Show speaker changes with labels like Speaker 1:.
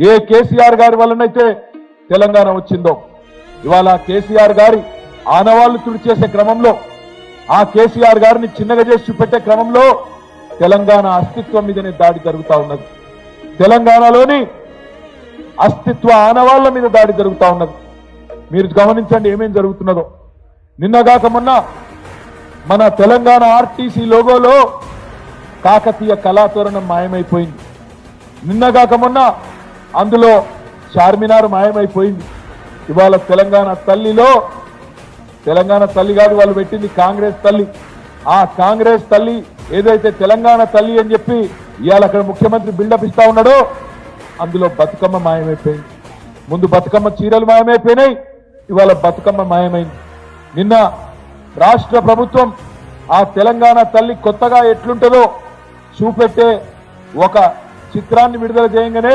Speaker 1: ఏ కేసీఆర్ గారి వల్లనైతే తెలంగాణ వచ్చిందో ఇవాళ కేసీఆర్ గారి ఆనవాళ్లు తుడిచేసే క్రమంలో ఆ కేసీఆర్ గారిని చిన్నగా చేసి చూపెట్టే క్రమంలో తెలంగాణ అస్తిత్వం మీదనే దాడి జరుగుతా ఉన్నది. తెలంగాణలోని అస్తిత్వ ఆనవాళ్ల మీద దాడి జరుగుతా ఉన్నది. మీరు గమనించండి ఏమేం జరుగుతున్నదో. నిన్నగాక మొన్న మన తెలంగాణ ఆర్టీసీ లోగోలో కాకతీయ కళాతోరణం మాయమైపోయింది. నిన్నగాక మొన్న అందులో చార్మినార్ మాయమైపోయింది. ఇవాళ తెలంగాణ తల్లిలో తెలంగాణ తల్లి కాదు, వాళ్ళు పెట్టింది కాంగ్రెస్ తల్లి. ఆ కాంగ్రెస్ తల్లి ఏదైతే తెలంగాణ తల్లి అని చెప్పి ఇవాళ అక్కడ ముఖ్యమంత్రి బిల్డప్ ఇస్తా ఉన్నాడో అందులో బతుకమ్మ మాయమైపోయింది. ముందు బతుకమ్మ చీరలు మాయమైపోయినాయి, ఇవాళ బతుకమ్మ మాయమైంది. నిన్న రాష్ట్ర ప్రభుత్వం ఆ తెలంగాణ తల్లి కొత్తగా ఎట్లుంటుందో చూపెట్టే ఒక చిత్రాన్ని విడుదల చేయగానే